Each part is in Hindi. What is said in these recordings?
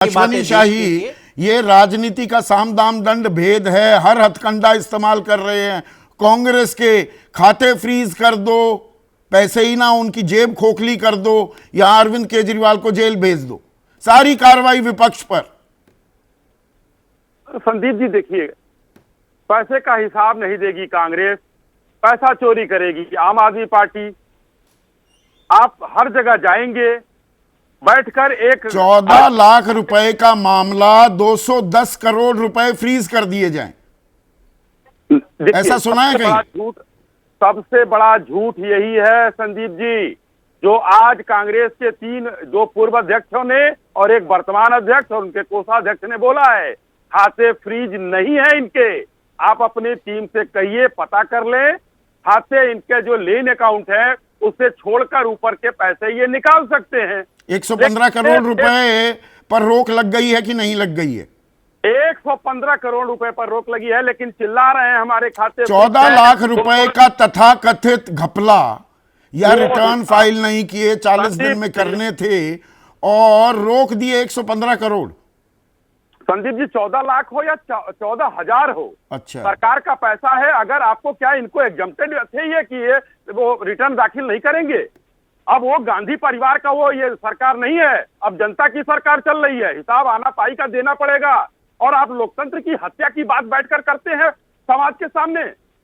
अश्वनी शाही, ये राजनीति का साम दाम दंड भेद है। हर हथकंडा इस्तेमाल कर रहे हैं। कांग्रेस के खाते फ्रीज कर दो, पैसे ही ना उनकी जेब खोखली कर दो, या अरविंद केजरीवाल को जेल भेज दो। सारी कार्रवाई विपक्ष पर। संदीप जी देखिए, पैसे का हिसाब नहीं देगी कांग्रेस, पैसा चोरी करेगी आम आदमी पार्टी। आप हर जगह जाएंगे बैठकर 14 लाख रुपए का मामला 210 करोड़ रुपए फ्रीज कर दिए जाएं। ऐसा सुना है कहीं? सबसे बड़ा झूठ यही है संदीप जी, जो आज कांग्रेस के दो पूर्व अध्यक्षों ने और एक वर्तमान अध्यक्ष और उनके कोषाध्यक्ष ने बोला है खाते फ्रीज नहीं है इनके। आप अपनी टीम से कहिए, पता कर ले, खाते इनके जो लेन अकाउंट है उससे छोड़कर ऊपर के पैसे ये निकाल सकते हैं। 115 करोड़ रुपए पर रोक लग गई है कि नहीं लग गई है? 115 करोड़ रुपए पर रोक लगी है, लेकिन चिल्ला रहे हैं हमारे खाते 14 लाख रुपए का तथाकथित घपला या रिटर्न फाइल नहीं किए, 40 दिन में करने थे और रोक दिए 115 करोड़। संदीप जी 14 लाख हो या 14,000 हो, अच्छा, सरकार का पैसा है। अगर आपको क्या इनको एग्जम्प्टेड थे ये कि ये वो रिटर्न दाखिल नहीं करेंगे? अब वो गांधी परिवार का वो ये सरकार नहीं है, अब जनता की सरकार चल रही है। हिसाब आना पाई का देना पड़ेगा। और आप लोकतंत्र की हत्या की बात बैठकर करते हैं समाज के सामने।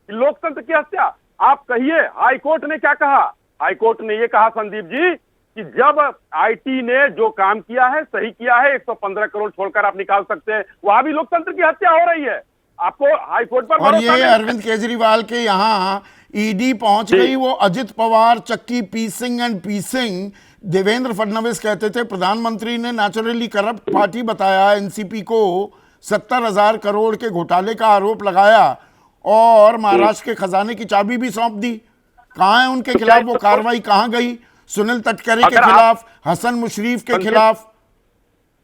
लोकतंत्र की हत्या आप कहिए। हाईकोर्ट ने क्या कहा? हाईकोर्ट ने ये कहा संदीप जी कि जब आईटी ने जो काम किया है सही किया है, 115 करोड़ छोड़कर आप निकाल सकते हैं। वहां भी लोकतंत्र की हत्या हो रही है। आपको हाईकोर्ट पर और ये अरविंद केजरीवाल के यहाँ ईडी पहुंच गई। वो अजित पवार, चक्की पीसिंग एंड पीसिंग। देवेंद्र फडणवीस कहते थे प्रधानमंत्री ने नेचुरली करप्ट पार्टी बताया एनसीपी को, 70,000 करोड़ के घोटाले का आरोप लगाया और महाराष्ट्र के खजाने की चाबी भी सौंप दी। कहां है उनके खिलाफ वो कार्रवाई? कहां गई? सुनील तटकरे के खिलाफ, हसन मुशरीफ के खिलाफ।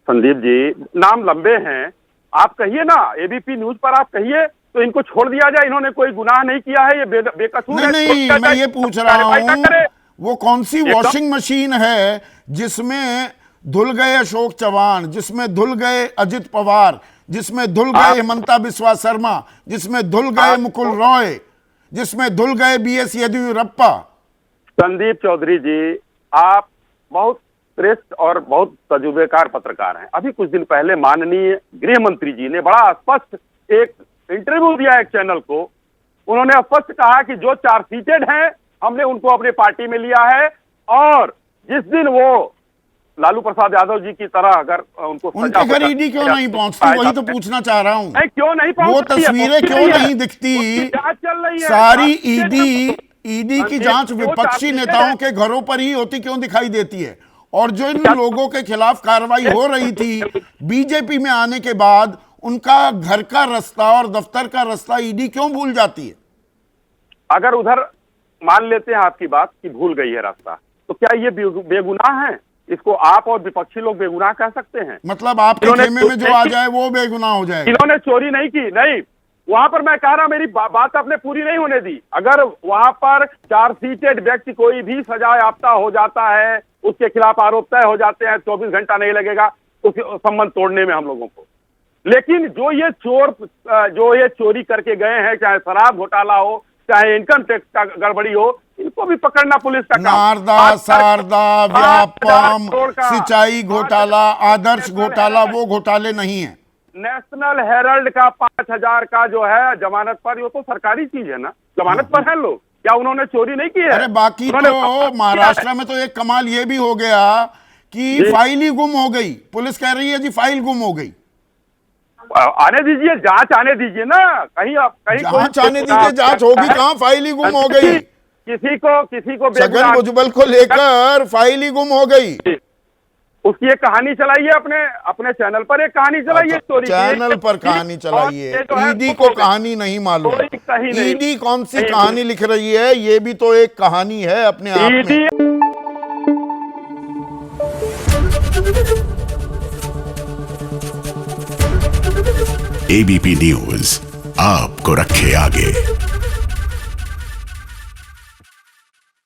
संदीप जी नाम लंबे हैं, आप कहिए ना, एबीपी न्यूज पर आप कहिए तो इनको छोड़ दिया जाए। इन्होंने कोई गुनाह नहीं किया है, ये बेकसूर है। नहीं, मैं ये पूछ रहा हूं वो कौन सी वॉशिंग मशीन है जिसमें धुल गए अशोक चौहान, जिसमें धुल गए अजित पवार, जिसमें धुल गए हेमंता बिस्वा शर्मा, जिसमें धुल गए मुकुल रॉय, जिसमें धुल गए बीएस येदियुरप्पा? संदीप चौधरी जी, आप बहुत श्रेष्ठ और बहुत तजुर्बेकार पत्रकार हैं। अभी कुछ दिन पहले माननीय गृह मंत्री जी ने बड़ा स्पष्ट एक इंटरव्यू दिया एक चैनल को। उन्होंने स्पष्ट कहा कि जो चार्जशीटेड हैं हमने उनको अपने पार्टी में लिया है, और जिस दिन वो लालू प्रसाद यादव जी की तरह अगर उनके घर ईडी क्यों नहीं पहुंचती, वही तो पूछना चाह रहा हूं। क्यों नहीं पहुंचती? वो तस्वीरें क्यों नहीं दिखती? चल रही है सारी ईडी की जांच विपक्षी नेताओं के घरों पर ही होती क्यों दिखाई देती है? और जो इन लोगों के खिलाफ कार्रवाई हो रही थी बीजेपी में आने के बाद, उनका घर का रास्ता और दफ्तर का रास्ता ईडी क्यों भूल जाती है? अगर उधर मान लेते हैं आपकी बात कि भूल गई है रास्ता, तो क्या ये बेगुनाह है? इसको आप और विपक्षी लोग बेगुनाह कह सकते हैं? मतलब आपके खेमे में जो आ जाए वो बेगुनाह हो जाए? इन्होंने चोरी नहीं की, नहीं। वहां पर मैं कह रहा, मेरी बात आपने पूरी नहीं होने दी। अगर वहां पर चार्जशीटेड व्यक्ति कोई भी सजा याफ्ता हो जाता है, उसके खिलाफ आरोप तय हो जाते हैं, 24 घंटा नहीं लगेगा उस संबंध तोड़ने में हम लोगों को। लेकिन जो ये चोरी करके गए हैं, चाहे शराब घोटाला हो, चाहे इनकम टैक्स का गड़बड़ी हो, इनको भी पकड़ना पुलिस का काम। नारदा, शारदा, व्यापम, सिंचाई घोटाला, आदर्श घोटाला, वो घोटाले नहीं है। नेशनल हेराल्ड का 5,000 का जो है जमानत पर, वो तो सरकारी चीज है ना, जमानत पर है लोग। क्या उन्होंने चोरी नहीं की है? अरे बाकी तो महाराष्ट्र में तो एक कमाल ये भी हो गया कि फाइल ही गुम हो गई। पुलिस कह रही है जी फाइल गुम हो गई। आने दीजिए, जांच आने दीजिए ना। कहीं जांच आने दीजिए, जांच होगी कहां? फाइल ही गुम हो गई। किसी को छगन भुजबल को लेकर फाइल ही गुम हो गई। उसकी एक कहानी चलाइए, अपने चैनल पर एक कहानी चलाइए। स्टोरी चैनल पर कहानी चलाइए। ईडी को कहानी नहीं मालूम, ईडी कौन सी कहानी लिख रही है? ये भी तो एक कहानी है अपने आप में। एबीपी न्यूज आपको रखे आगे।